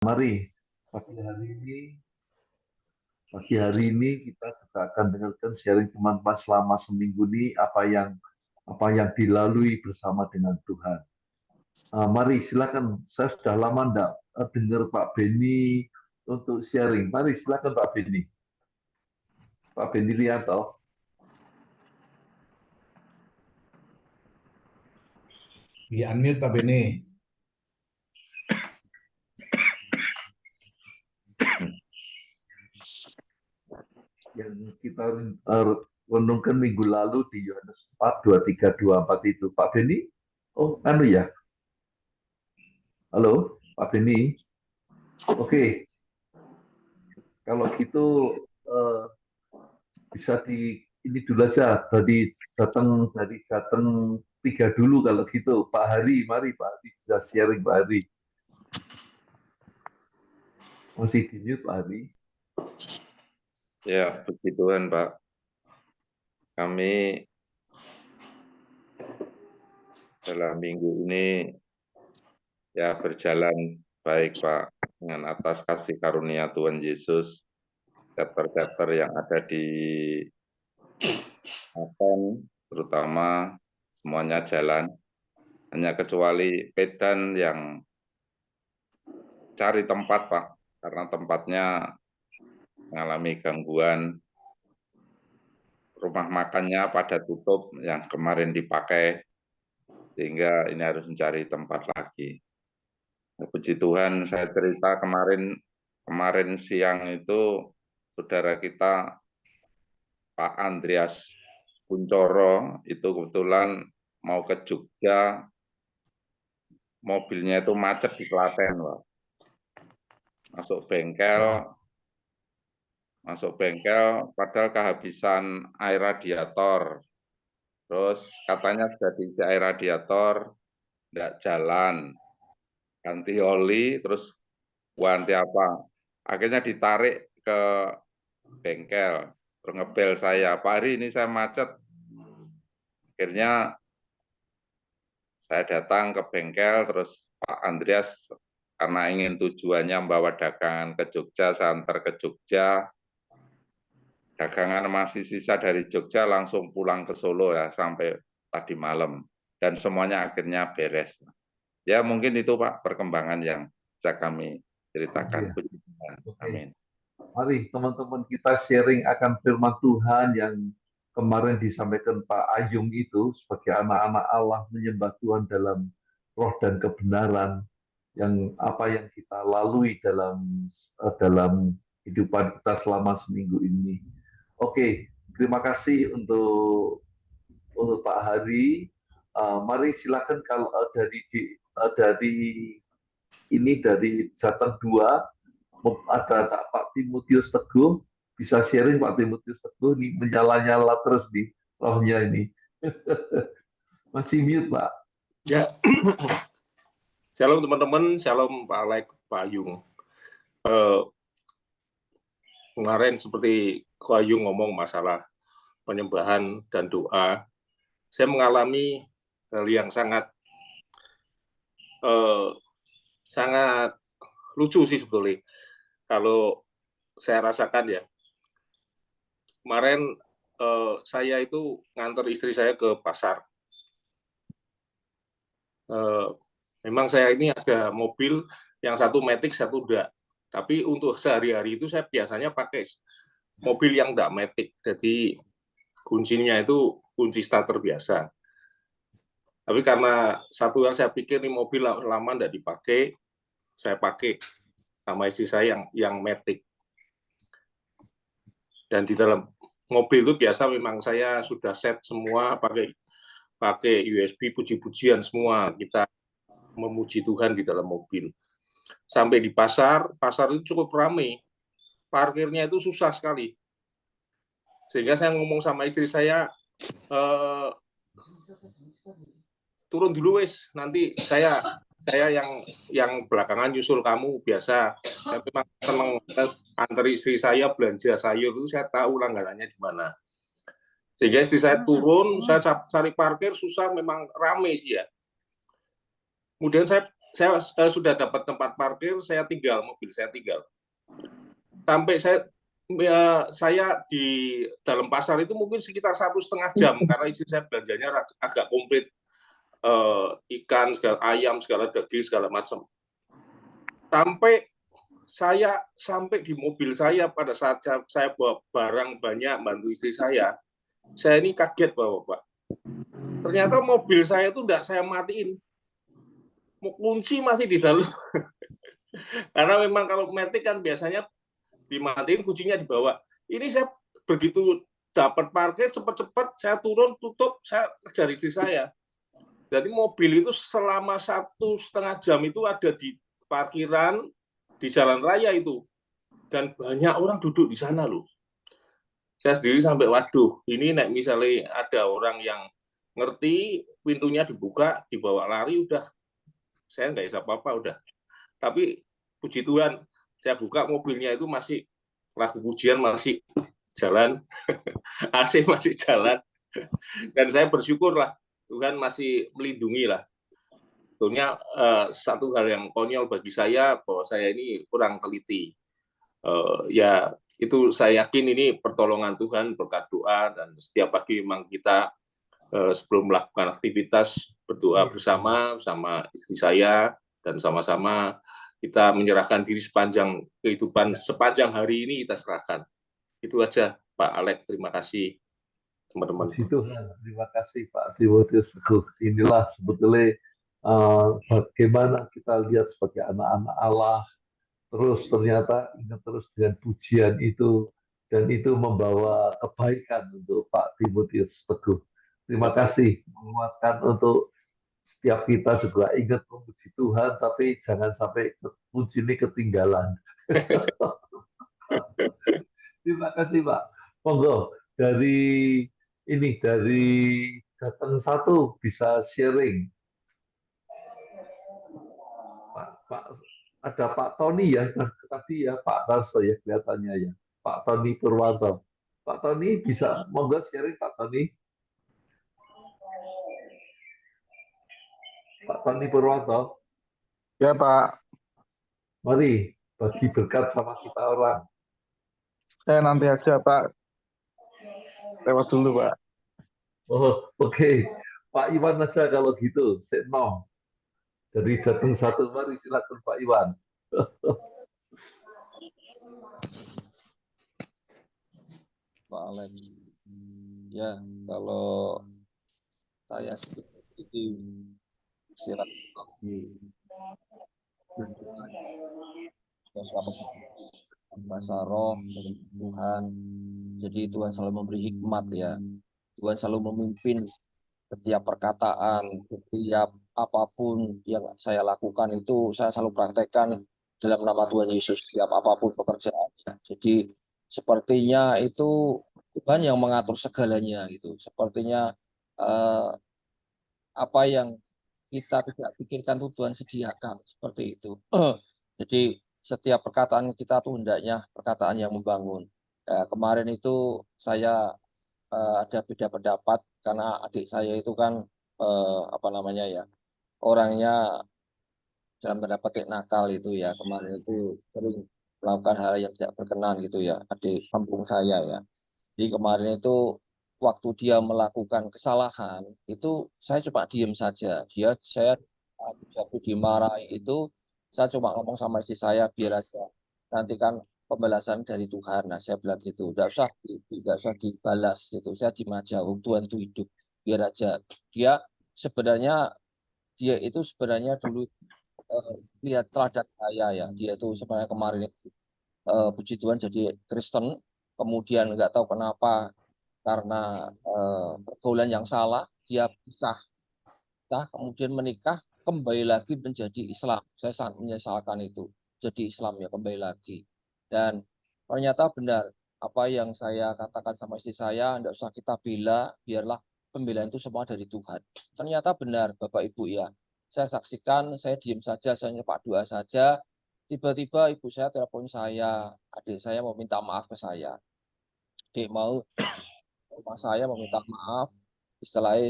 Mari pagi hari ini kita juga akan dengarkan sharing teman-teman selama seminggu ini apa yang dilalui bersama dengan Tuhan. Mari silakan, saya sudah lama enggak dengar Pak Beni untuk sharing. Mari silakan Pak Beni. Pak Beni Rianto. Di unmute Pak Beni. Yang kita renungkan minggu lalu di Yohanes 4, 23, 24 itu. Pak Beni? Oh, ya. Halo, Pak Beni. Oke. Kalau gitu bisa ini dulu aja dari Jateng 3 dulu kalau gitu. Pak Hari, mari Pak Hari bisa sharing Pak Hari. Masih di mute Pak Hari. Ya, puji Tuhan Pak. Kami dalam minggu ini ya berjalan baik Pak dengan atas kasih karunia Tuhan Yesus. Chapter-chapter yang ada di Advent terutama semuanya jalan. Hanya kecuali Pedan yang cari tempat Pak, karena tempatnya mengalami gangguan. Rumah makannya pada tutup yang kemarin dipakai, sehingga ini harus mencari tempat lagi. Puji Tuhan, saya cerita kemarin siang itu saudara kita Pak Andreas Kuncoro itu kebetulan mau ke Jogja, mobilnya itu macet di Klaten, Pak. Masuk bengkel, padahal kehabisan air radiator. Terus katanya sudah diisi air radiator, tidak jalan. Ganti oli, terus ganti apa. Akhirnya ditarik ke bengkel, terus ngebel saya, Pak Hari ini saya macet. Akhirnya saya datang ke bengkel, terus Pak Andreas karena ingin tujuannya membawa dagangan ke Jogja, saya antar ke Jogja. Dagangan masih sisa dari Jogja, langsung pulang ke Solo ya, sampai tadi malam. Dan semuanya akhirnya beres. Ya mungkin itu Pak perkembangan yang bisa kami ceritakan. Amin. Mari teman-teman kita sharing akan firman Tuhan yang kemarin disampaikan Pak Ayung itu sebagai anak-anak Allah menyembah Tuhan dalam roh dan kebenaran, yang apa yang kita lalui dalam kehidupan kita selama seminggu ini. Oke, terima kasih untuk Pak Hari. Mari silakan kalau dari Jateng 2 ada Pak Timotius Teguh, bisa sharing Pak Timotius Teguh nih, menyala-nyala terus di rohnya ini. Masih mute Pak. Ya. Shalom teman-teman, shalom Pak Alek, Pak Ayung. Kemarin seperti Pak Ayung ngomong masalah penyembahan dan doa, saya mengalami hal yang sangat lucu sih sebetulnya. Kalau saya rasakan ya, kemarin saya itu nganter istri saya ke pasar. Memang saya ini ada mobil yang satu matic, satu enggak. Tapi untuk sehari-hari itu saya biasanya pakai mobil yang enggak matic. Jadi kuncinya itu kunci starter biasa. Tapi karena satu yang saya pikir ini mobil lama enggak dipakai, saya pakai sama istri saya yang matic. Dan di dalam mobil itu biasa memang saya sudah set semua pakai USB, puji-pujian semua, kita memuji Tuhan di dalam mobil. Sampai di pasar itu cukup ramai, parkirnya itu susah sekali. Sehingga saya ngomong sama istri saya, turun dulu wes, nanti saya yang belakangan nyusul kamu biasa. Saya memang senang antar istri saya belanja sayur itu, saya tahu langganannya di mana. Sehingga istri saya turun, saya cari parkir susah, memang ramai sih ya. Kemudian saya saya sudah dapat tempat parkir, mobil saya tinggal. Sampai saya di dalam pasar itu mungkin sekitar 1,5 jam karena istri saya belanjanya agak komplit, ikan, segala ayam, segala daging, segala macam. Sampai di mobil saya pada saat saya bawa barang banyak bantu istri saya ini kaget Bapak. Ternyata mobil saya itu enggak saya matiin. Kunci masih di dalam. Karena memang kalau matic kan biasanya dimatiin, kuncinya dibawa. Ini saya begitu dapat parkir cepat-cepat saya turun, tutup, saya kejar istri saya. Jadi mobil itu selama 1,5 jam itu ada di parkiran di jalan raya itu, dan banyak orang duduk di sana loh. Saya sendiri sampai waduh, ini nek misalnya ada orang yang ngerti, pintunya dibuka, dibawa lari, udah saya nggak bisa apa-apa udah. Tapi puji Tuhan, saya buka mobilnya itu masih lagu pujian masih jalan, AC masih jalan, dan saya bersyukur lah Tuhan masih melindungi lah. Tentunya satu hal yang konyol bagi saya bahwa saya ini kurang teliti. Ya itu saya yakin ini pertolongan Tuhan berkat doa, dan setiap pagi memang kita sebelum melakukan aktivitas berdoa bersama istri saya, dan sama-sama kita menyerahkan diri sepanjang kehidupan, sepanjang hari ini kita serahkan. Itu aja Pak Alex, terima kasih teman-teman. Puji Tuhan, terima kasih Pak Timotius Teguh. Inilah sebetulnya bagaimana kita lihat sebagai anak-anak Allah, terus ternyata ingat terus dengan pujian itu, dan itu membawa kebaikan untuk Pak Timotius Teguh. Terima kasih, menguatkan untuk setiap kita juga ingat memuji Tuhan, tapi jangan sampai puji ini ketinggalan. Terima kasih Pak. Monggo dari Jateng 1 bisa sharing. Pak, ada Pak Tony ya, tadi ya Pak Tarso ya kelihatannya ya. Pak Tony Purwanto. Pak Tony bisa monggo sharing Pak Tony. Pak Tony Purwanto. Ya Pak, Mari bagi berkat sama kita orang. saya nanti aja Pak, lewat dulu Pak. Oh, oke. Pak Iwan aja kalau gitu, Setnom. Dari Jateng 1, mari silakan Pak Iwan. Pak Alex. Ya, kalau saya seperti silaturahmi bahasa roh dengan Tuhan. Jadi Tuhan selalu memberi hikmat ya. Tuhan selalu memimpin setiap perkataan, setiap apapun yang saya lakukan itu saya selalu praktekkan dalam nama Tuhan Yesus, setiap apapun pekerjaannya. Jadi sepertinya itu Tuhan yang mengatur segalanya gitu. Sepertinya apa yang kita tidak pikirkan itu Tuhan sediakan seperti itu. Jadi setiap perkataan kita tuh hendaknya perkataan yang membangun. Kemarin itu saya ada beda pendapat karena adik saya itu kan apa namanya ya, orangnya dalam tanda petik nakal itu ya, kemarin itu sering melakukan hal yang tidak berkenan gitu ya, adik kampung saya ya. Jadi kemarin itu waktu dia melakukan kesalahan itu saya cuma diem saja. Saya jatuh dimarahi itu saya cuma ngomong sama istri saya, biar aja nanti kan pembalasan dari Tuhan. Nah saya bilang gitu, tidak usah dibalas gitu. Saya diem aja, Tuhan itu hidup, biar aja. Dia itu sebenarnya dulu lihat teladan saya ya. Dia itu sebenarnya kemarin puji Tuhan jadi Kristen, kemudian nggak tahu kenapa karena pergaulan yang salah dia pisah, kemudian menikah, kembali lagi menjadi Islam. Saya sangat menyesalkan itu, jadi Islam ya kembali lagi. Dan ternyata benar apa yang saya katakan sama istri saya, tidak usah kita bela, biarlah pembelaan itu semua dari Tuhan. Ternyata benar Bapak Ibu ya, saya saksikan, saya diam saja, saya nyepak doa saja. Tiba-tiba ibu saya telepon saya, adik saya mau minta maaf ke saya. Adik mau rumah saya meminta maaf, istilahnya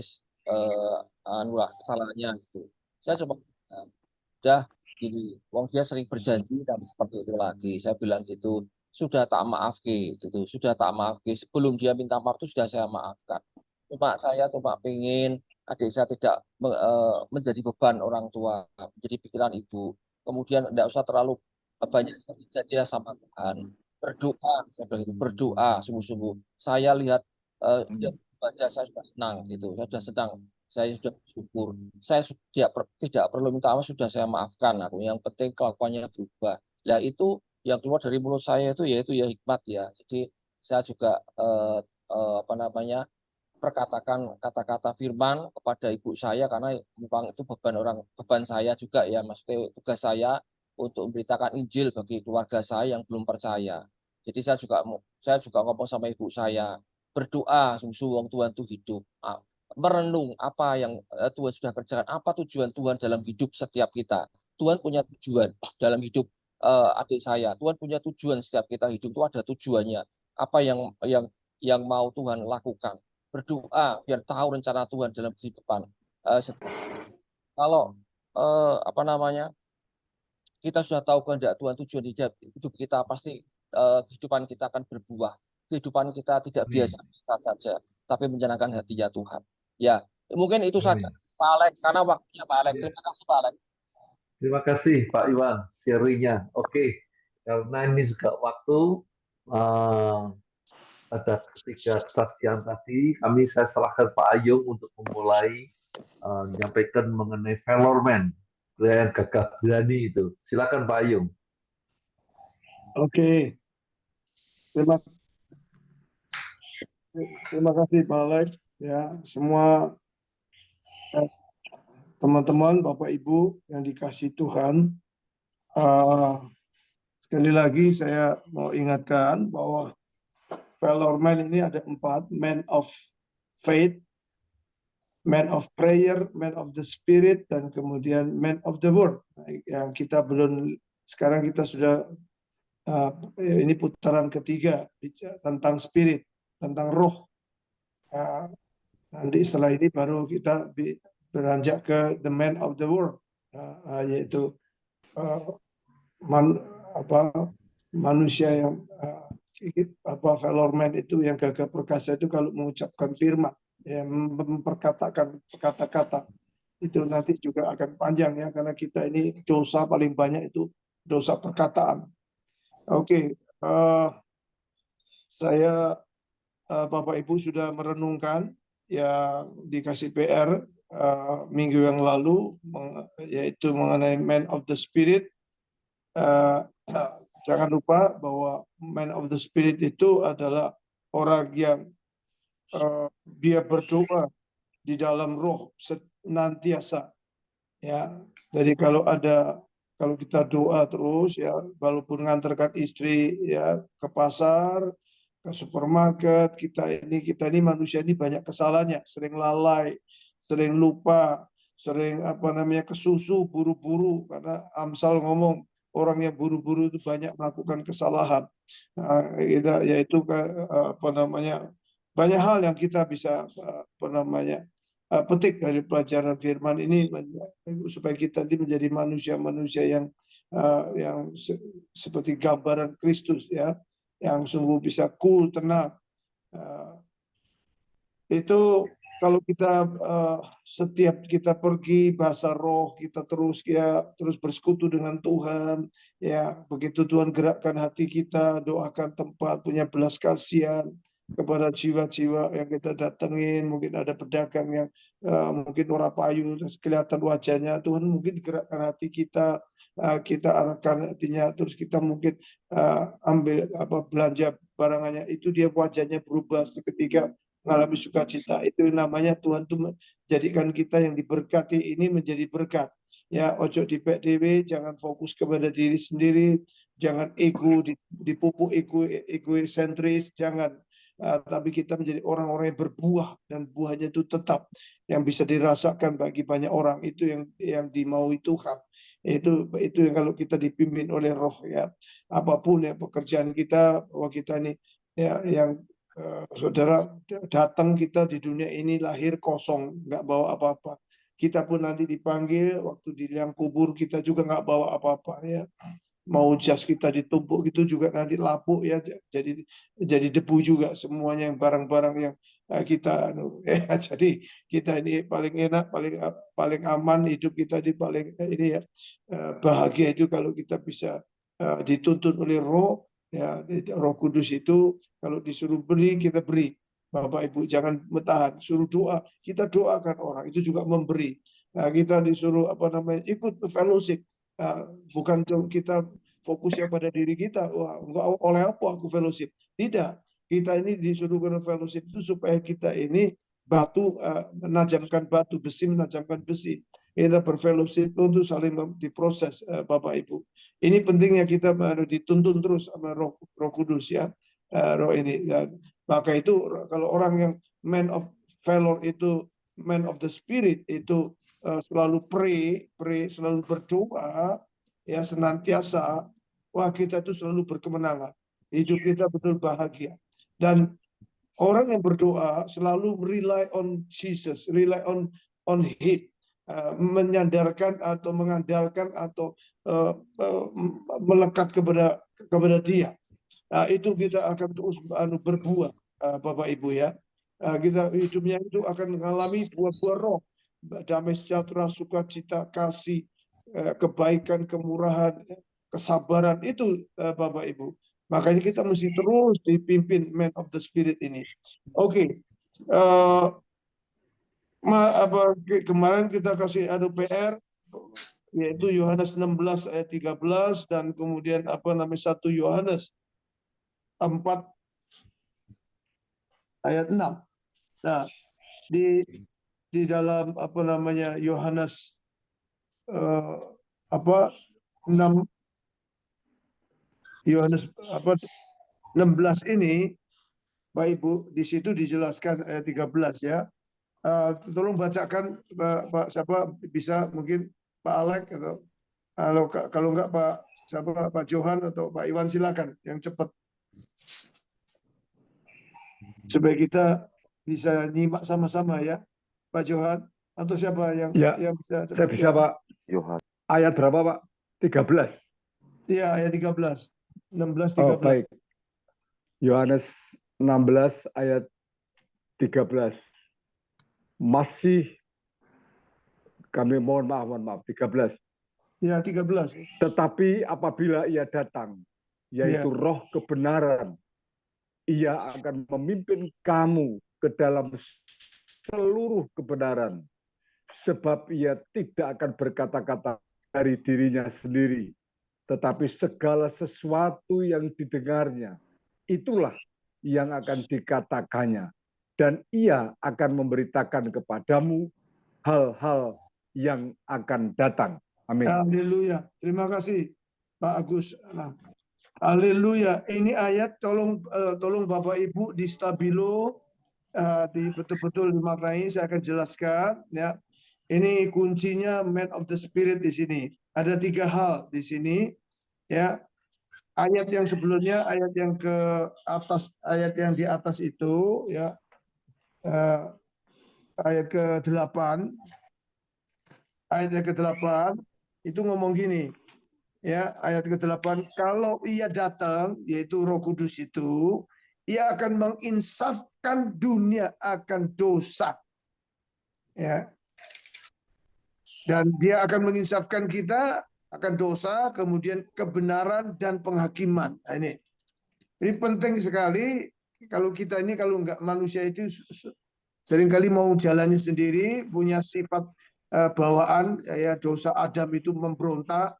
kesalahannya gitu. Saya coba sudah gini, wong dia sering berjanji dan seperti itu lagi. Saya bilang gitu, sudah tak maafke gitu, sudah tak maafke. Sebelum dia minta maaf itu sudah saya maafkan. Saya cuma pengen adik saya tidak menjadi beban orang tua, menjadi pikiran ibu. Kemudian tidak usah terlalu banyak saja sama Tuhan. Berdoa, saya bilang itu, berdoa sungguh-sungguh. Saya lihat dia baca, saya sudah senang gitu, saya sudah senang, saya sudah bersyukur. Saya tidak perlu minta maaf, sudah saya maafkan aku. Yang penting kelakuannya berubah. Ya itu yang keluar dari mulut saya itu yaitu ya hikmat ya. Jadi saya juga apa namanya perkatakan kata-kata firman kepada ibu saya karena memang itu beban saya juga ya, maksudnya tugas saya untuk memberitakan Injil bagi keluarga saya yang belum percaya. Jadi saya juga ngomong sama ibu saya, berdoa sungguh Tuhan itu hidup. Merenung apa yang Tuhan sudah kerjakan, apa tujuan Tuhan dalam hidup setiap kita. Tuhan punya tujuan dalam hidup adik saya. Tuhan punya tujuan, setiap kita hidup itu ada tujuannya. Apa yang mau Tuhan lakukan. Berdoa biar tahu rencana Tuhan dalam kehidupan. Kalau apa namanya, kita sudah tahu kehendak Tuhan, tujuan hidup kita, pasti kehidupan kita akan berbuah. Kehidupan kita tidak biasa saja, tapi menyenangkan hatinya Tuhan. Ya, mungkin itu saja, Pak Alex, karena waktunya Pak Alex. Terima kasih, Pak Alex. Terima kasih Pak Iwan sharingnya. Oke, karena ini juga waktu ada ketiga kesaksian tadi, saya serahkan Pak Ayung untuk memulai menyampaikan mengenai Velorman, yang gagah berani itu. Silakan Pak Ayung. Oke, terima kasih Pak Alex. Ya, semua teman-teman, Bapak Ibu yang dikasihi Tuhan. Sekali lagi saya mau ingatkan bahwa Velorman ini ada 4, man of faith, man of prayer, man of the spirit, dan kemudian man of the word. Yang kita belum, sekarang kita sudah ini putaran ketiga tentang spirit, tentang roh. Nanti setelah ini baru kita beranjak ke the man of the world, yaitu manusia yang Velorman itu yang gagah perkasa itu kalau mengucapkan firman, ya, memperkatakan kata-kata itu nanti juga akan panjang ya, karena kita ini dosa paling banyak itu dosa perkataan. Oke, saya Bapak Ibu sudah merenungkan yang dikasih PR minggu yang lalu, yaitu mengenai man of the spirit. Jangan lupa bahwa man of the spirit itu adalah orang yang dia berdoa di dalam roh senantiasa. Ya, jadi kalau kita doa terus ya, walaupun ngantarkan istri ya ke pasar, ke supermarket, kita ini manusia ini banyak kesalahannya, sering lalai, sering lupa, sering kesusu, buru-buru, karena Amsal ngomong orang yang buru-buru itu banyak melakukan kesalahan. Yaitu banyak hal yang kita bisa petik dari pelajaran firman ini supaya kita menjadi manusia-manusia yang seperti gambaran Kristus ya, yang sungguh bisa cool, tenang. Itu kalau kita setiap kita pergi bahasa roh, kita terus bersekutu dengan Tuhan ya, begitu Tuhan gerakkan hati kita, doakan tempat, punya belas kasihan kepada jiwa-jiwa yang kita datengin. Mungkin ada pedagang yang mungkin orang payu, kelihatan wajahnya, Tuhan mungkin gerakkan hati kita, kita arahkan hatinya, terus kita mungkin ambil belanja barangannya, itu dia wajahnya berubah seketika, mengalami sukacita. Itu namanya Tuhan tuh menjadikan kita yang diberkati ini menjadi berkat. Ya, ojo dipek dewe, jangan fokus kepada diri sendiri, jangan ego, dipupuk egosentris, jangan. Tapi kita menjadi orang-orang yang berbuah, dan buahnya itu tetap yang bisa dirasakan bagi banyak orang. Itu yang dimaui Tuhan. Itu yang kalau kita dipimpin oleh roh ya, apapun ya pekerjaan kita, bahwa kita ini ya yang saudara datang, kita di dunia ini lahir kosong, nggak bawa apa-apa. kita pun nanti dipanggil waktu di liang kubur, kita juga nggak bawa apa-apa ya. Mau jas kita ditumpuk itu juga nanti lapuk ya, jadi debu juga semuanya, yang barang-barang yang kita jadi kita ini paling enak, paling aman hidup kita di paling ini ya, bahagia itu kalau kita bisa dituntun oleh Roh ya. Roh Kudus itu kalau disuruh beri, kita beri. Bapak Ibu jangan bertahan, suruh doa, kita doakan orang, itu juga memberi. Nah, kita disuruh ikut fellowship. Bukan kita fokusnya pada diri kita, wah enggak, oleh apa aku fellowship, tidak. Kita ini disuruh ke fellowship itu supaya kita ini batu menajamkan batu, besi menajamkan besi. Kita berfellowship untuk saling diproses, Bapak Ibu. Ini pentingnya kita dituntun terus sama Roh Kudus ya, Roh ini. Maka itu kalau orang yang man of valor itu, man of the spirit itu selalu pray, selalu berdoa ya senantiasa, wah kita itu selalu berkemenangan, hidup kita betul bahagia. Dan orang yang berdoa selalu rely on Jesus, rely on Him, menyandarkan atau mengandalkan atau melekat kepada Dia. Nah, itu kita akan terus berbuah, Bapak Ibu ya. Kita hidupnya itu akan mengalami buah-buah roh, damai sejahtera, sukacita, kasih, kebaikan, kemurahan, kesabaran, itu Bapak Ibu. Makanya kita mesti terus dipimpin man of the spirit ini. Oke. Kemarin kita kasih PR yaitu Yohanes 16 ayat 13 dan kemudian 1 Yohanes 4 ayat 6. Nah, di dalam Yohanes 6 Yohanes 16 ini, Pak Ibu, di situ dijelaskan ayat 13 ya. Tolong bacakan Pak siapa bisa, mungkin Pak Alek atau kalau enggak Pak Johan atau Pak Iwan, silakan yang cepat supaya kita bisa nyimak sama-sama ya, Pak Johan atau siapa yang bisa cepat. Saya bisa ya. Pak Johan. Ayat berapa Pak? 13. Iya, ayat 13. 16 13. Oh, baik. Yohanes 16 ayat 13. Masih kami mohon maaf 13. Ya, 13. Tetapi apabila ia datang, yaitu Roh kebenaran, ia akan memimpin kamu ke dalam seluruh kebenaran, sebab ia tidak akan berkata-kata dari dirinya sendiri, tetapi segala sesuatu yang didengarnya, itulah yang akan dikatakannya, dan ia akan memberitakan kepadamu hal-hal yang akan datang. Amin. Haleluya. Terima kasih Pak Agus. Haleluya. Ini ayat tolong Bapak Ibu di stabilo, betul-betul dimaknai. Saya akan jelaskan ya. Ini kuncinya man of the spirit di sini. Ada 3 hal di sini ya. Ayat yang sebelumnya, ayat yang ke atas, ayat yang di atas itu ya, ayat ke-8, ayat yang ke-8 itu ngomong gini ya, ayat ke-8, kalau ia datang, yaitu Roh Kudus itu, ia akan menginsafkan dunia akan dosa ya, dan dia akan menginsafkan kita akan dosa, kemudian kebenaran dan penghakiman. Nah, ini penting sekali. Kalau kita ini, kalau enggak, manusia itu seringkali mau jalannya sendiri, punya sifat bawaan ya, dosa Adam itu memberontak,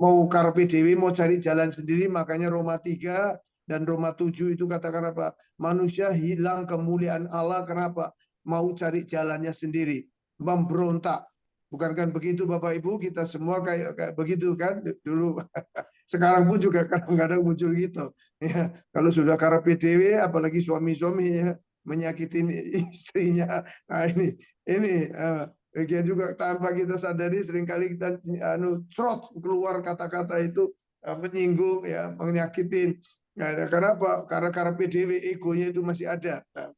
mau karpe dewe, mau cari jalan sendiri. Makanya Roma 3 dan Roma 7 itu katakan apa? Manusia hilang kemuliaan Allah. Kenapa? Mau cari jalannya sendiri, memberontak. Bukankah begitu Bapak Ibu? Kita semua kayak begitu kan dulu. Sekarang pun juga kadang-kadang muncul gitu. Ya, kalau sudah karpe dewe, apalagi suami-suami ya, menyakitin istrinya. Nah, ini bagian juga tanpa kita sadari, seringkali kita trot keluar kata-kata itu menyinggung ya, menyakitin. Nah, karena apa? Karena karpe dewe, egonya itu masih ada. Nah,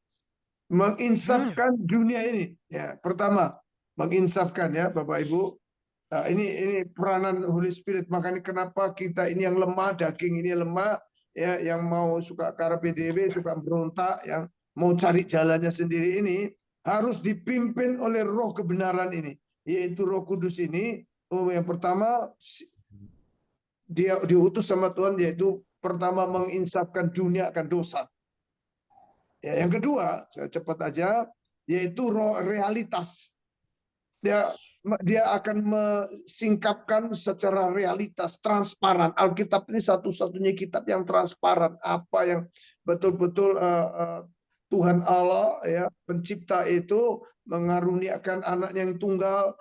menginsafkan dunia ini. Ya, pertama, menginsafkan ya Bapak Ibu. Nah, ini peranan Holy Spirit. Makanya kenapa kita ini yang lemah, daging ini lemah, ya, yang mau suka karpe diewe, suka berontak, yang mau cari jalannya sendiri ini harus dipimpin oleh Roh kebenaran ini, yaitu Roh Kudus ini. Oh, yang pertama dia diutus sama Tuhan, yaitu pertama menginsafkan dunia akan dosa. Ya, yang kedua, saya cepat aja, yaitu roh realitas. Dia akan mesingkapkan secara realitas, transparan. Alkitab ini satu-satunya kitab yang transparan. Apa yang betul-betul Tuhan Allah, ya, pencipta itu mengaruniakan anaknya yang tunggal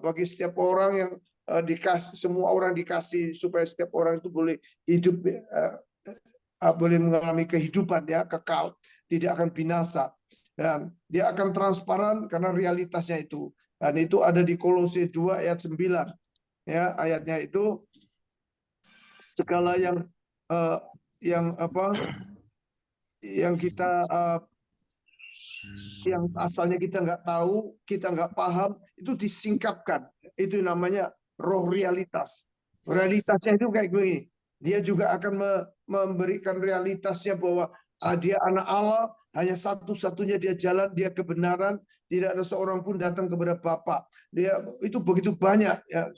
bagi setiap orang yang dikasih, semua orang dikasih supaya setiap orang itu boleh hidup, boleh mengalami kehidupan ya kekal, tidak akan binasa. Dan dia akan transparan karena realitasnya itu. Dan itu ada di Kolose 2 ayat 9. Ya, ayatnya itu segala yang kita yang asalnya kita nggak tahu, kita nggak paham, itu disingkapkan. Itu namanya roh realitas. Realitasnya itu kayak gini. Dia juga akan memberikan realitasnya bahwa dia anak Allah, hanya satu-satunya dia jalan, dia kebenaran, tidak ada seorang pun datang kepada Bapa. Dia itu begitu banyak ya,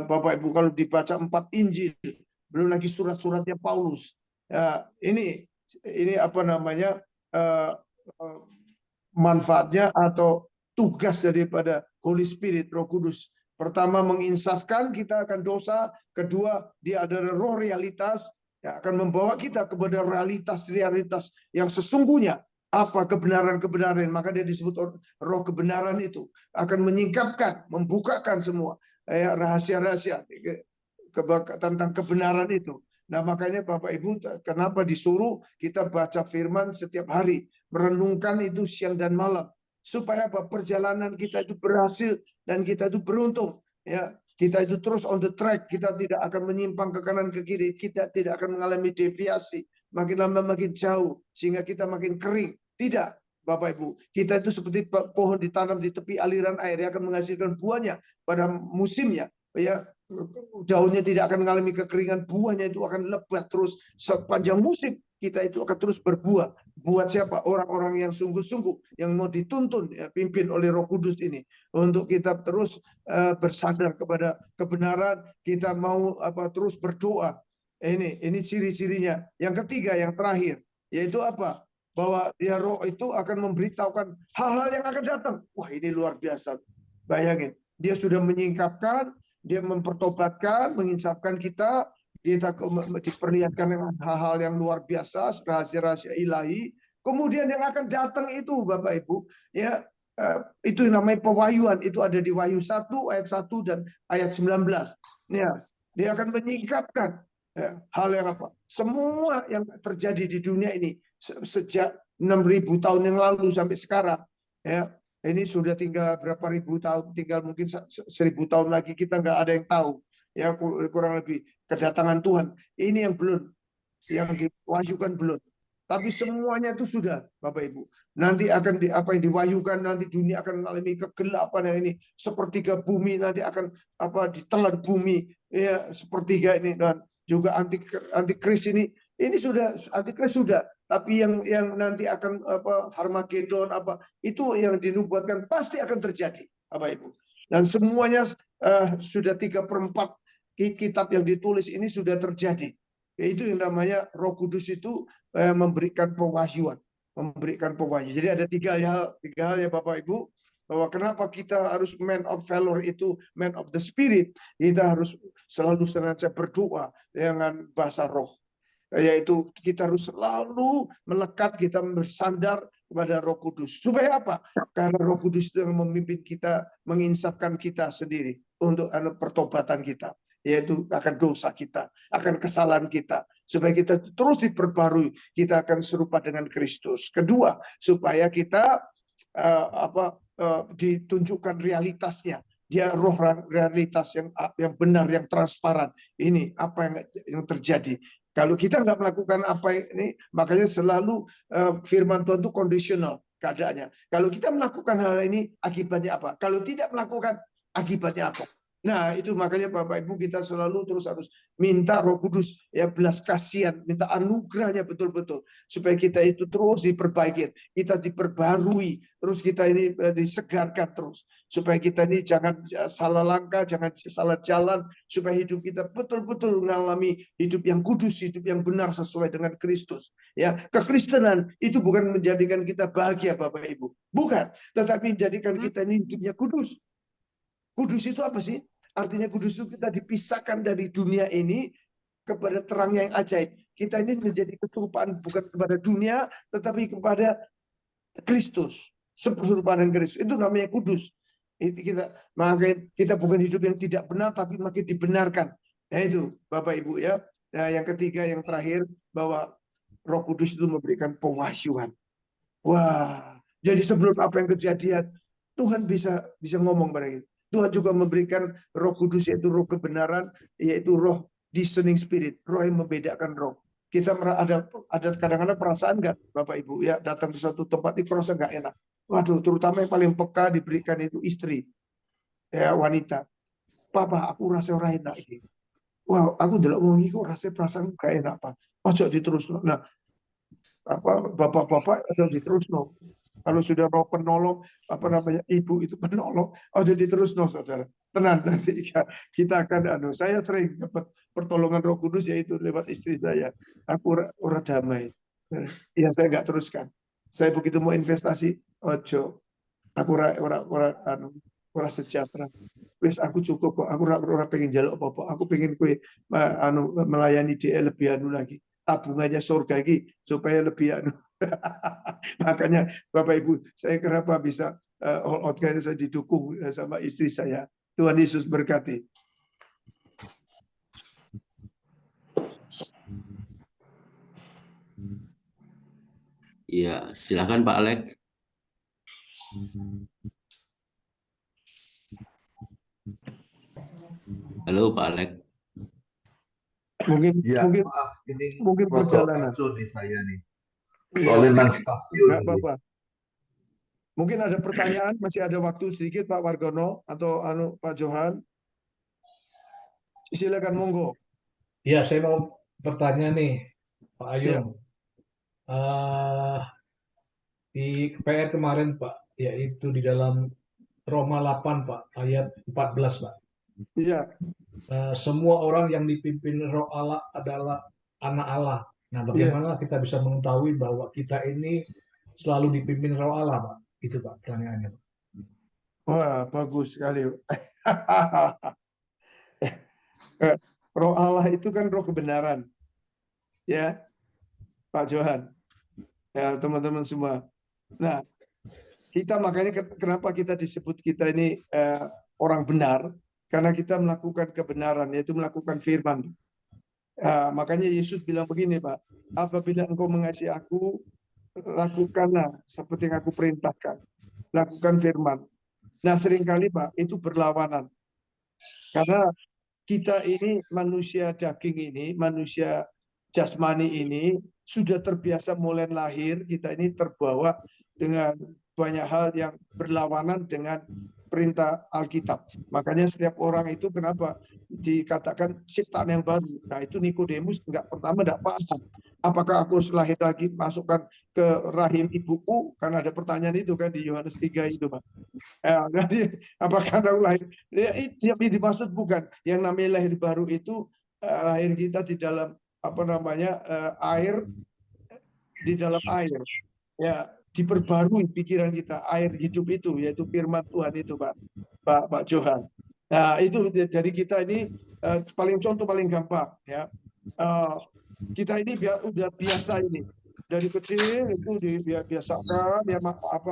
Bapak Ibu, kalau dibaca 4 Injil, belum lagi surat-suratnya Paulus. Ya, ini apa namanya manfaatnya atau tugas daripada Holy Spirit, Roh Kudus. Pertama, menginsafkan kita akan dosa. Kedua, dia adalah roh realitas yang akan membawa kita kepada realitas-realitas yang sesungguhnya. Apa kebenaran-kebenaran, maka dia disebut roh kebenaran itu. Akan menyingkapkan, membukakan semua rahasia-rahasia tentang kebenaran itu. Nah, makanya Bapak Ibu, kenapa disuruh kita baca firman setiap hari, merenungkan itu siang dan malam, supaya apa? Perjalanan kita itu berhasil dan kita itu beruntung. Ya, kita itu terus on the track, kita tidak akan menyimpang ke kanan ke kiri, kita tidak akan mengalami deviasi, makin lama makin jauh, sehingga kita makin kering. Tidak, Bapak Ibu, kita itu seperti pohon ditanam di tepi aliran air yang akan menghasilkan buahnya pada musimnya. Ya, daunnya tidak akan mengalami kekeringan, buahnya itu akan lebat terus sepanjang musim. Kita itu akan terus berbuah. Buat siapa? Orang-orang yang sungguh-sungguh, yang mau dituntun, ya, pimpin oleh Roh Kudus ini, untuk kita terus bersandar kepada kebenaran. Kita mau terus berdoa. Ini ciri-cirinya. Yang ketiga, yang terakhir, yaitu apa? Bahwa dia Roh itu akan memberitahukan hal-hal yang akan datang. Wah, ini luar biasa. Bayangin, dia sudah menyingkapkan, dia mempertobatkan, menginsafkan kita diperlihatkan dengan hal-hal yang luar biasa, rahasia-rahasia ilahi. Kemudian yang akan datang itu, Bapak Ibu, ya, itu namanya pewahyuan. Itu ada di Wahyu 1 ayat 1 dan ayat 19. Ya, dia akan menyingkapkan hal yang apa? Semua yang terjadi di dunia ini sejak 6.000 tahun yang lalu sampai sekarang, ya. Ini sudah tinggal berapa ribu tahun, tinggal mungkin 1.000 tahun lagi, kita nggak ada yang tahu. Ya, kurang lebih kedatangan Tuhan. Ini yang belum, yang diwahyukan belum. Tapi semuanya itu sudah, Bapak Ibu. Nanti akan apa yang diwahyukan, nanti dunia akan mengalami kegelapan yang ini. Sepertiga bumi nanti akan ditelan bumi, ya, sepertiga ini. Dan juga antikris ini sudah, antikris sudah. Tapi yang nanti akan Harmagedon itu yang dinubuatkan pasti akan terjadi, Bapak Ibu. Dan semuanya sudah 3/4 kitab yang ditulis ini sudah terjadi. Itu yang namanya Roh Kudus itu memberikan pewahyuan, Jadi ada tiga hal ya Bapak Ibu, bahwa kenapa kita harus man of valor itu man of the spirit. Kita harus selalu senantiasa berdoa dengan bahasa roh. Yaitu kita harus selalu melekat, kita bersandar kepada Roh Kudus. Supaya apa? Karena Roh Kudus itu yang memimpin kita, menginsafkan kita sendiri untuk pertobatan kita, yaitu akan dosa kita, akan kesalahan kita, supaya kita terus diperbarui, kita akan serupa dengan Kristus. Kedua, supaya kita ditunjukkan realitasnya. Dia roh realitas yang benar, yang transparan. Ini apa yang terjadi. Kalau kita nggak melakukan apa ini, makanya selalu firman Tuhan itu conditional. keadaannya. Kalau kita melakukan hal ini, akibatnya apa? Kalau tidak melakukan, akibatnya apa? Nah, itu makanya Bapak Ibu kita selalu terus harus minta Roh Kudus ya belas kasihan, minta anugerahnya betul-betul supaya kita itu terus diperbaiki, kita diperbarui, terus kita ini disegarkan terus supaya kita ini jangan salah langkah, jangan salah jalan, supaya hidup kita betul-betul mengalami hidup yang kudus, hidup yang benar sesuai dengan Kristus. Ya, kekristenan itu bukan menjadikan kita bahagia Bapak Ibu, bukan, tetapi menjadikan kita ini hidupnya kudus. Kudus itu apa sih? Artinya kudus itu kita dipisahkan dari dunia ini kepada terang yang ajaib. Kita ini menjadi keserupaan bukan kepada dunia, tetapi kepada Kristus. Seperserupaan dengan Kristus. Itu namanya kudus. Makanya kita bukan hidup yang tidak benar, tapi makin dibenarkan. Nah itu Bapak Ibu ya. Nah, yang ketiga, yang terakhir, bahwa Roh Kudus itu memberikan pewahyuan. Wah, jadi sebelum apa yang kejadian, Tuhan bisa ngomong pada kita. Tuhan juga memberikan Roh Kudus, yaitu roh kebenaran, yaitu roh discerning spirit, roh yang membedakan roh. Kita ada kadang-kadang perasaan nggak, Bapak Ibu ya, datang ke suatu tempat itu merasa nggak enak. Waduh, terutama yang paling peka diberikan itu istri, ya wanita. Papa, aku rasa orang enak ini. Wah, aku ndelok wong iki kok rasa perasaan nggak enak apa. Ojo diterusno. Nah, apa bapak-bapak ojo diterusno. Kalau sudah roh penolong, apa namanya, ibu itu penolong, jadi terus saudara. Tenang, nanti kita akan, saya sering dapat pertolongan Roh Kudus, yaitu lewat istri saya. Aku ora damai. Ya saya nggak teruskan. Saya begitu mau investasi, ojo. Aku ora sejahtera. Wis aku cukup kok. Aku ora pengen jaluk apa-apa. Aku pengen kowe melayani dia lebih lagi. Tabungannya surga lagi supaya lebih Makanya Bapak Ibu, saya kenapa bisa all out kayak saya didukung sama istri saya. Tuhan Yesus berkati. Ya, silakan Pak Alek. Halo Pak Alek. Mungkin Ya, maaf, ini mungkin perjalanan di saya nih. ya, Soalnya stasiun. nggak apa-apa. Mungkin ada pertanyaan, masih ada waktu sedikit Pak Wargono atau Pak Johan. Silakan monggo. Ya, saya mau bertanya nih, Pak Ayung. Di PR kemarin, Pak, yaitu di dalam Roma 8, Pak, ayat 14, Pak. Iya. Semua orang yang dipimpin Roh Allah adalah anak Allah. Nah, bagaimana kita bisa mengetahui bahwa kita ini selalu dipimpin Roh Allah, Pak? Itu, Pak, pertanyaannya. Wah, bagus sekali. Roh Allah itu kan roh kebenaran. Ya, Pak Johan. Ya, teman-teman semua. Nah, kita makanya kenapa kita disebut kita ini orang benar, karena kita melakukan kebenaran, yaitu melakukan firman. Makanya Yesus bilang begini, Pak, apabila engkau mengasihi aku, lakukanlah seperti yang aku perintahkan. Lakukan firman. Nah, seringkali Pak, itu berlawanan. Karena kita ini manusia daging ini, manusia jasmani ini, sudah terbiasa mulai lahir, kita ini terbawa dengan banyak hal yang berlawanan dengan perintah Alkitab. Makanya setiap orang itu kenapa dikatakan ciptaan yang baru. Nah, itu Nikodemus pertama tidak paham. Apakah aku harus lahir lagi, masukkan ke rahim ibuku? Karena ada pertanyaan itu kan di Yohanes 3 itu, Pak. Apakah aku lahir? Yang dimaksud bukan. Yang namanya lahir baru itu lahir kita di dalam air, di dalam air. Ya, diperbarui pikiran kita, air hidup itu, yaitu firman Tuhan itu, Pak Johan. Nah, itu jadi kita ini contoh paling gampang ya. Kita ini udah biasa ini dari kecil itu dibiasakan ya,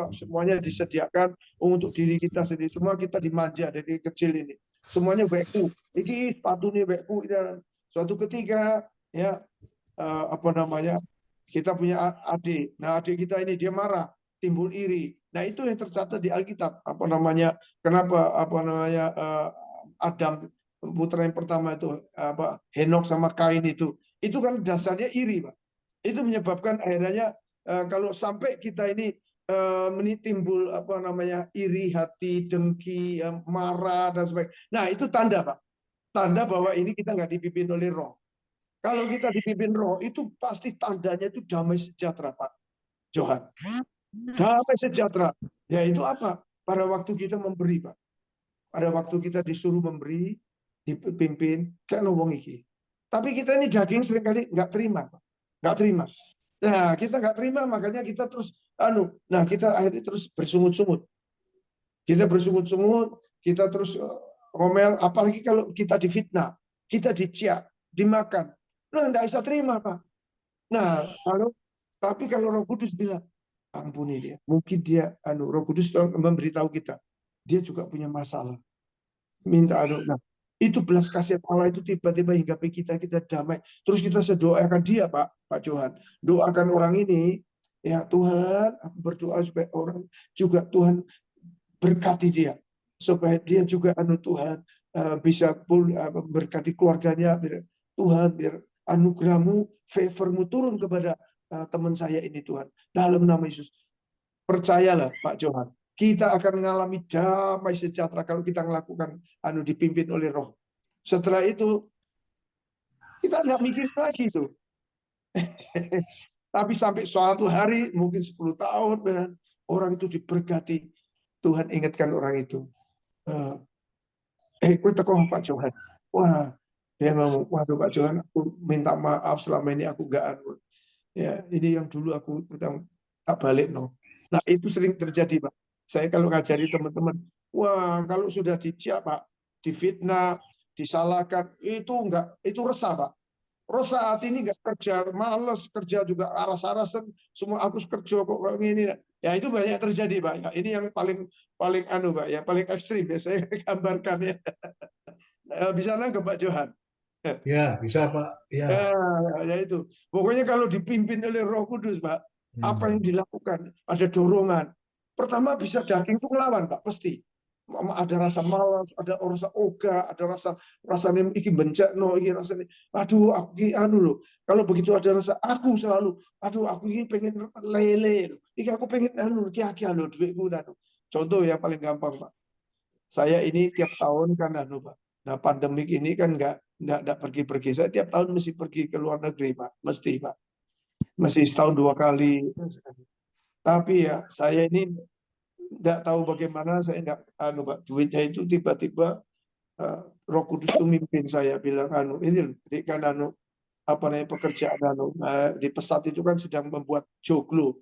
semuanya disediakan untuk diri kita sendiri. Semua kita dimanja dari kecil ini. Semuanya beku. Iki sepatu nih beku. Suatu ketika ya kita punya adik. Nah, adik kita ini dia marah, timbul iri. Nah, itu yang tercatat di Alkitab. Kenapa Adam putra yang pertama itu Henok sama Kain itu kan dasarnya iri, Pak. Itu menyebabkan akhirnya kalau sampai kita ini timbul apa namanya iri hati, dengki, marah dan sebagainya. Nah itu tanda Pak, tanda bahwa ini kita nggak dipimpin oleh Roh. Kalau kita dipimpin Roh itu pasti tandanya itu damai sejahtera Pak Johan. Damai sejahtera. Ya itu apa? Pada waktu kita memberi Pak. Pada waktu kita disuruh memberi, dipimpin, kayak wong iki. Tapi kita ini daging seringkali nggak terima, Pak. Nggak terima. Nah, kita nggak terima, makanya kita terus, kita akhirnya terus bersungut-sungut. Kita bersungut-sungut, kita terus ngomel, apalagi kalau kita difitnah, kita diciak, dimakan. Nah, nggak bisa terima, Pak. Nah, tapi kalau Roh Kudus bilang, ampuni dia. Mungkin dia, Roh Kudus memberitahu kita, dia juga punya masalah. Minta nah, itu belas kasihan Allah itu tiba-tiba hingga kita damai. Terus kita sedoakan dia, Pak Johan. Doakan orang ini, ya Tuhan, aku berdoa supaya orang juga Tuhan berkati dia, supaya dia juga Tuhan bisa berkati keluarganya. Tuhan, biar anugerahmu, favormu turun kepada teman saya ini Tuhan. Dalam nama Yesus. Percayalah Pak Johan, kita akan mengalami damai sejahtera kalau kita melakukan dipimpin oleh Roh. Setelah itu kita nggak mikir lagi tuh. Tapi sampai suatu hari mungkin 10 tahun orang itu diberkati. Tuhan ingatkan orang itu. Kau tekoh Pak Johan. Wah, dia ngomong, waduh Pak Johan, aku minta maaf selama ini aku nggak ya ini yang dulu aku tak balik no. Nah itu sering terjadi Pak. Saya kalau ngajari teman-teman, wah kalau sudah diciak Pak, difitnah, disalahkan, itu resah Pak. Resah hati ini nggak kerja, males kerja juga aras-arasan, semua aku kerja kok kayak gini. Ya itu banyak terjadi Pak. Ya, ini yang paling Pak, ya paling ekstrim ya saya gambarkan ya. Bisa nangkep Pak Johan? Ya, bisa Pak. Ya. Ya itu. Pokoknya kalau dipimpin oleh Roh Kudus, Pak, apa yang dilakukan? Ada dorongan. Pertama bisa daging itu ngelawan, Pak, pasti. Ada rasa malas, ada rasa ogah, ada rasanya iki bencak no, iki rasanya. Aduh, aku iki loh. Kalau begitu ada rasa aku selalu, aduh, aku ini pengen lele. Iki aku pengen kia-kia loh duitku Contoh yang paling gampang, Pak. Saya ini tiap tahun kan Pak. Nah, pandemik ini kan nggak pergi-pergi. Saya tiap tahun mesti pergi ke luar negeri, Pak. Mesti, Pak. Mesti setahun 2 kali. Tapi ya, saya ini nggak tahu bagaimana, saya nggak, Pak, duitnya itu tiba-tiba Roh Kudus itu mimpin saya bilang, ini kan apa namanya pekerjaan di pesat itu kan sedang membuat joglo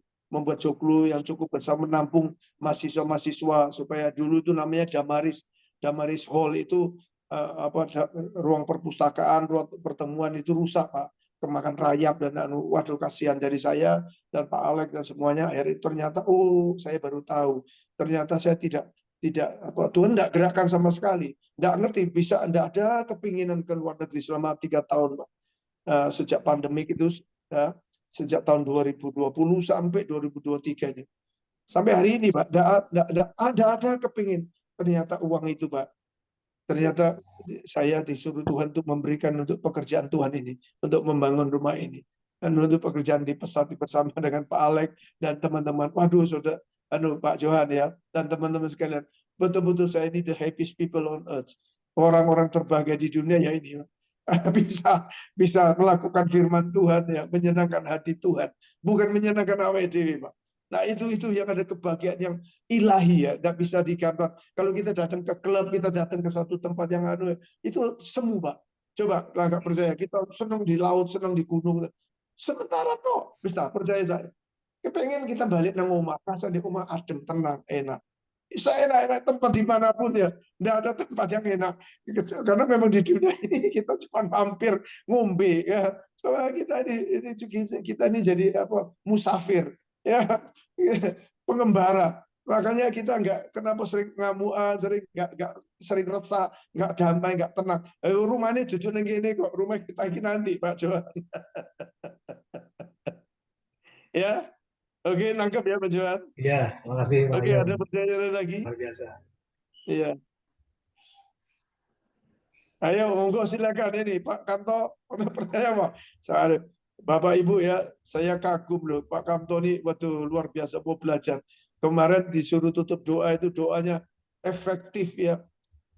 yang cukup besar menampung mahasiswa-mahasiswa supaya dulu itu namanya Damaris Hall itu ruang perpustakaan, ruang pertemuan itu rusak Pak, kemakan rayap dan waduh kasihan dari saya dan Pak Alex dan semuanya. Akhirnya ternyata saya baru tahu ternyata saya tidak Tuhan tidak gerakkan sama sekali, tidak ngerti bisa tidak ada kepinginan ke luar negeri selama 3 tahun Pak. Sejak pandemik itu sejak tahun 2020 sampai 2023 ini. Sampai hari ini Pak, ada kepingin. Ternyata uang itu Pak, ternyata saya disuruh Tuhan untuk memberikan untuk pekerjaan Tuhan ini, untuk membangun rumah ini. Dan untuk pekerjaan di pesat bersama dengan Pak Alex dan teman-teman. Waduh, saudara, Pak Johan ya, dan teman-teman sekalian. Betul-betul saya ini the happiest people on earth. Orang-orang terbahagia di dunia ya ini. Bisa melakukan firman Tuhan ya, menyenangkan hati Tuhan, bukan menyenangkan awake dhewe, Pak. Nah itu yang ada kebahagiaan yang ilahi ya, tidak bisa digambar. Kalau kita datang ke klub, kita datang ke satu tempat yang itu semu Pak. Coba nggak percaya, kita senang di laut, senang di gunung. Sementara kok, bisa percaya saya. Kepengen kita balik nang omah, rasa di rumah adem, tenang, enak. Saya enak tempat dimanapun ya, tidak ada tempat yang enak. Karena memang di dunia ini kita cuma mampir ngombe ya. Coba kita ini jadi apa? Musafir ya, pengembara. Makanya kita kenapa sering ngamuan, sering resah, nggak damai, nggak tenang. Rumahnya duduk neng gini kok, rumah kita ini nanti Pak Johan. Ya. Oke, nangkep ya Pak Johan? Iya, makasih Pak. Oke, ada pertanyaan lagi? Luar biasa. Iya. Ayo, monggo silakan ini Pak Kanto, ada pertanyaan Pak? Bapak Ibu ya, saya kagum loh Pak Kamtoni, waduh luar biasa mau belajar. Kemarin disuruh tutup doa itu doanya efektif ya,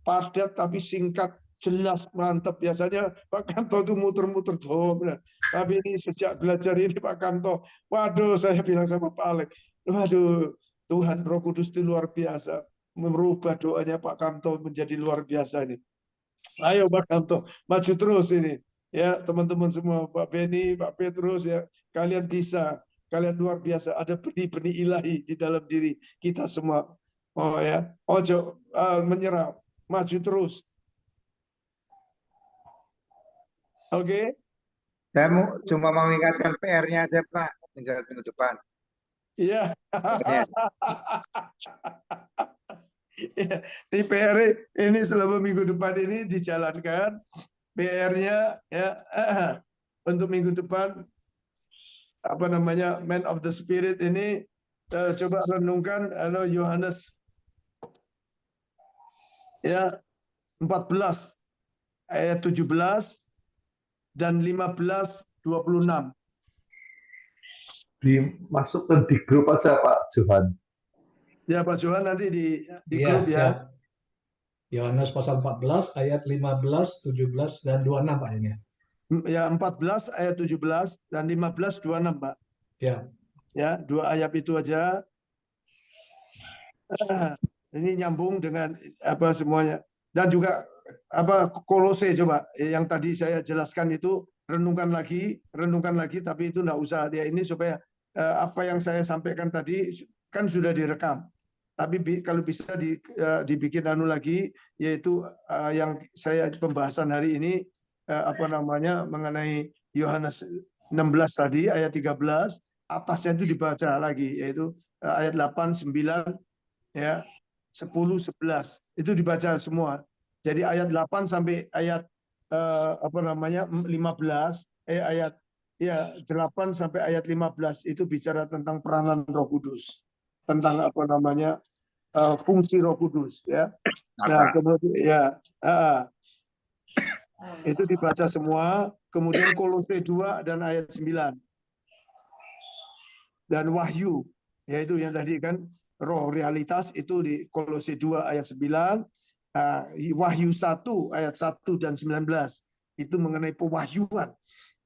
padat tapi singkat, jelas, mantap. Biasanya Pak Kamto itu muter-muter doa, benar. Tapi ini sejak belajar ini Pak Kamto, waduh saya bilang sama Pak Alex, waduh Tuhan Roh Kudus itu luar biasa, merubah doanya Pak Kamto menjadi luar biasa ini. Ayo Pak Kamto, maju terus ini. Ya teman-teman semua, Pak Beni, Pak Petrus ya, kalian bisa, kalian luar biasa. Ada benih-benih ilahi di dalam diri kita semua. Oh ya, ojo menyerah, maju terus. Oke. Saya cuma mau mengingatkan PR-nya aja Pak, tinggal minggu depan. Iya. Ya. Ya, di PR ini selama minggu depan ini dijalankan. PR-nya ya untuk minggu depan apa namanya Man of the Spirit ini coba renungkan Yohanes ya 14 ayat 17 dan 15:26. Dimasukkan di grup aja Pak Johan. Ya Pak Johan nanti di Iya, grup ya. siap. Yohanes pasal 14 ayat 15, 17 dan 26 Pak ini. Ya 14 ayat 17 dan 15:26 Pak. Ya. Ya, 2 ayat itu aja. Ini nyambung dengan apa semuanya. Dan juga apa Kolose coba yang tadi saya jelaskan itu renungkan lagi tapi itu enggak usah dia ini supaya apa yang saya sampaikan tadi kan sudah direkam. Tapi kalau bisa dibikin lagi yaitu yang saya pembahasan hari ini apa namanya mengenai Yohanes 16 tadi ayat 13 atasnya itu dibaca lagi yaitu ayat 8, 9 ya 10, 11 itu dibaca semua. Jadi ayat 8 sampai ayat apa namanya 15 ayat ya 8 sampai ayat 15 itu bicara tentang peranan Roh Kudus. Tentang apa namanya fungsi Roh Kudus ya. Nah, kemudian ya itu dibaca semua, kemudian Kolose 2 dan ayat 9. Dan Wahyu yaitu yang tadi kan roh realitas itu di Kolose 2 ayat 9, Wahyu 1 ayat 1 dan 19 itu mengenai pewahyuan.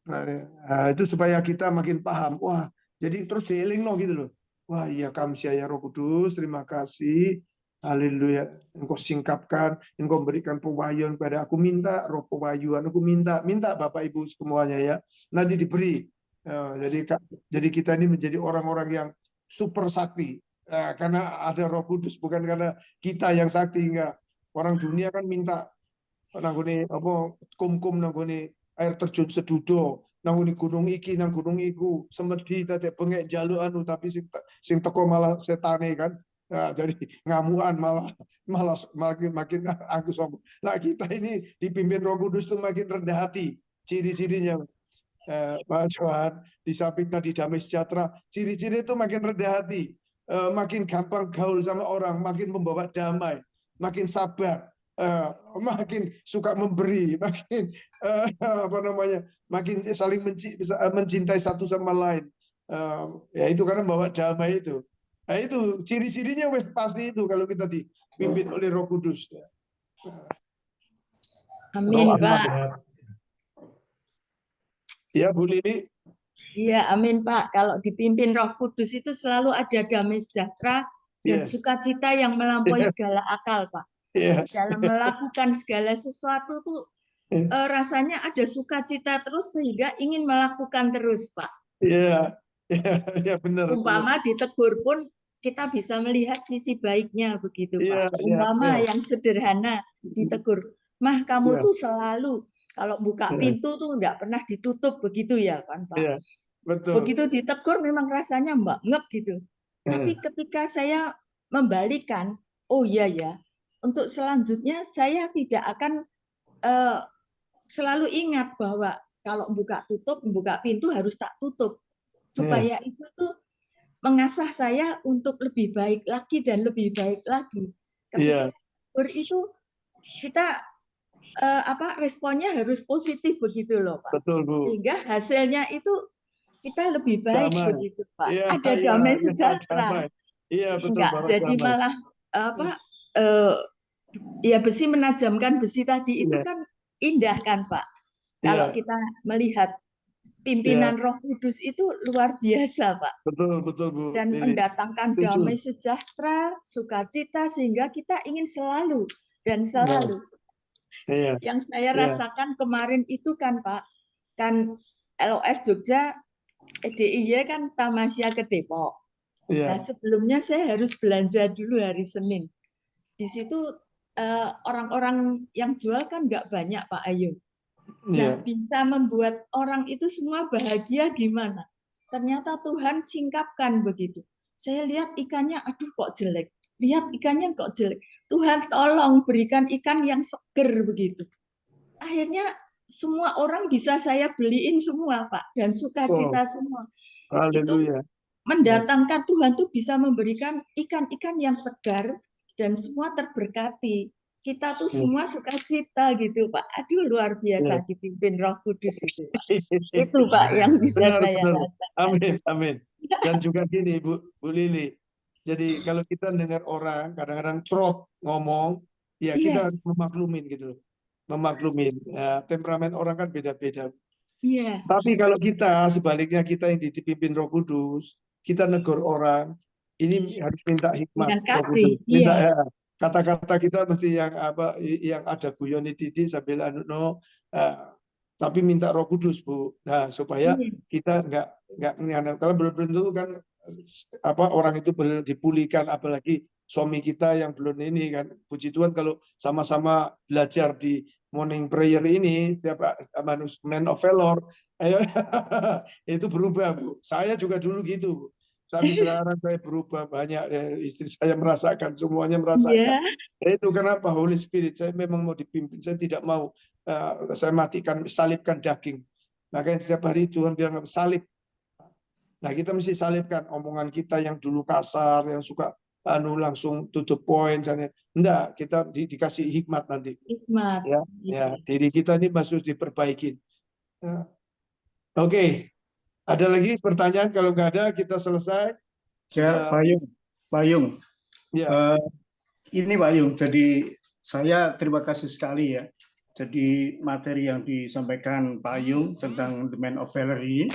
Nah, itu supaya kita makin paham. Wah, jadi terus dieling loh gitu loh. Wah, iya kamsia ya Roh Kudus, terima kasih. Haleluya. Engkau singkapkan, engkau berikan pewahyuan kepada aku, minta roh pewahyuan, aku minta Bapak Ibu semuanya ya. Nanti diberi. Jadi kita ini menjadi orang-orang yang super sakti. Karena ada Roh Kudus, bukan karena kita yang sakti, enggak. Orang dunia kan minta nanggone apa kum-kum nanggone air terjun Sedudo, nanggone gunung iki nang gunung iku, semedi tadi bengek jaluk anu tapi sing teko malah setane kan. Nah, jadi ngamuan malah makin aku sombong. Nah, kita ini dipimpin Roh Kudus tuh makin rendah hati. Ciri-cirinya Pak Johan, di samping tadi damai sejahtera, ciri-ciri itu makin rendah hati, makin gampang gaul sama orang, makin membawa damai, makin sabar, makin suka memberi, makin apa namanya, makin saling mencintai satu sama lain. Ya itu karena membawa damai itu. Nah itu ciri-cirinya wes pasti itu kalau kita dipimpin oleh Roh Kudus. Amin, Pak. Ya, Bu Lili. Iya, amin, Pak. Kalau dipimpin Roh Kudus itu selalu ada damai sejahtera dan sukacita yang melampaui segala akal, Pak. Dalam melakukan segala sesuatu tuh rasanya ada sukacita terus sehingga ingin melakukan terus, Pak. Iya, ya benar. Umpama ditegur pun kita bisa melihat sisi baiknya begitu, Pak. Umpama yang sederhana ditegur, "Mah, kamu tuh selalu kalau buka pintu tuh nggak pernah ditutup begitu ya kan, Pak?" Iya, betul. Begitu ditegur memang rasanya mbak gitu. Tapi ketika saya membalikan, oh iya ya, untuk selanjutnya saya tidak akan selalu ingat bahwa kalau buka pintu harus tak tutup. Supaya itu tuh mengasah saya untuk lebih baik lagi dan lebih baik lagi. Ketika itu kita responnya harus positif begitu loh, Pak. Betul, Bu. Sehingga hasilnya itu kita lebih baik damai. begitu Pak. Iya, Ada iya, damai iya, sejahtera. damai. Iya, betul, Enggak, Bapak jadi damai. malah apa ya besi menajamkan besi tadi itu Iya, kan indah kan Pak. Kalau iya, kita melihat iya, pimpinan Roh Kudus itu luar biasa Pak. betul, betul Bu Dan Lili. mendatangkan Setuju. damai sejahtera, sukacita sehingga kita ingin selalu dan Iya, selalu. iya, Yang saya iya, rasakan kemarin itu kan Pak, kan LOF Jogja, DIY kan Tamasya ke Depok. iya, Nah sebelumnya saya harus belanja dulu hari Senin. Di situ orang-orang yang jual kan nggak banyak Pak Ayu. Nah iya. bisa membuat orang itu semua bahagia gimana? Ternyata Tuhan singkapkan begitu. Saya lihat ikannya, aduh kok jelek. Lihat ikannya kok jelek. Tuhan tolong berikan ikan yang seger begitu. Akhirnya semua orang bisa saya beliin semua Pak. Dan Oh, sukacita semua. Itu haleluya. mendatangkan Tuhan tuh bisa memberikan ikan-ikan yang segar dan semua terberkati. Kita tuh Iya, semua sukacita gitu Pak. Aduh luar iya. biasa dipimpin Roh Kudus itu Pak. Itu Pak yang bisa Benar, saya benar. rasakan. Amin, amin. Dan juga gini, Bu Lili. Jadi kalau kita dengar orang kadang-kadang cerot ngomong, ya Iya, kita harus memaklumin gitu loh. Memaklumin. Ya, temperamen orang kan beda-beda. iya. Tapi kalau kita sebaliknya kita yang dipimpin Roh Kudus, kita negur orang, ini harus minta hikmat Dengan Roh kasih. Kudus. Minta Iya. ya, kata-kata kita mesti yang apa, yang ada guyoni titik sambil tapi minta Roh Kudus Bu. Nah supaya Iya. kita nggak kalau belum tentu kan apa orang itu belum dipulihkan, apalagi suami kita yang belum ini kan. Puji Tuhan kalau sama-sama belajar di morning prayer ini tiap man of valor, ayo itu berubah Bu. Saya juga dulu gitu Bu. Tapi sekarang saya berubah banyak, istri saya merasakan, semuanya merasakan. Iya. Itu kenapa Holy Spirit, saya memang mau dipimpin, saya tidak mau saya matikan, salibkan daging. Makanya setiap hari Tuhan bilang salib. Nah kita mesti salibkan omongan kita yang dulu kasar, yang suka langsung to the point, enggak, kita dikasih hikmat nanti. Hikmat. Ya, ya, diri kita ini masih diperbaiki. Ya. Oke, ada lagi pertanyaan? Kalau nggak ada, kita selesai. Ya, Pak Yung. Ya. Ini Pak Yung, jadi saya terima kasih sekali ya. Jadi materi yang disampaikan Pak Yung tentang The Man of Valor ini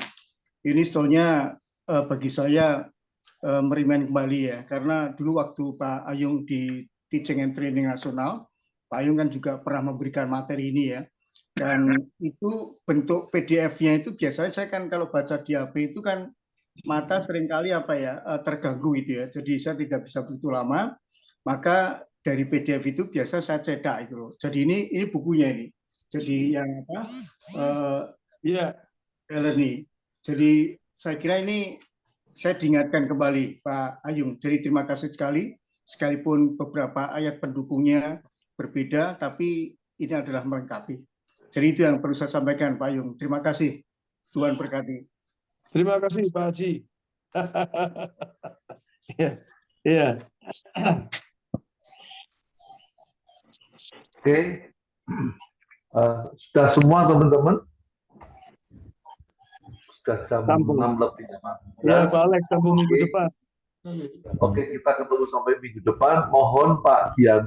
sebetulnya bagi saya merimain kembali ya. Karena dulu waktu Pak Ayung di Teaching and Training Nasional, Pak Ayung kan juga pernah memberikan materi ini ya. Dan itu bentuk PDF-nya itu biasanya saya kan kalau baca di HP itu kan mata seringkali terganggu itu ya. Jadi saya tidak bisa begitu lama. Maka dari PDF itu biasa saya cetak itu loh. Jadi ini bukunya ini. Jadi yang ini. Jadi saya kira ini saya diingatkan kembali Pak Ayung. Jadi terima kasih sekali. Sekalipun beberapa ayat pendukungnya berbeda, tapi ini adalah melengkapi. Jadi itu yang perlu saya sampaikan Pak Ayung. Terima kasih. Tuhan berkati. Terima kasih Pak Haji. Iya. Oke. Sudah semua teman-teman? Sudah jam 6 lebih 15. Ya Pak Alex, sambung minggu depan. Oke, kita ketemu sampai minggu depan. Mohon Pak Gian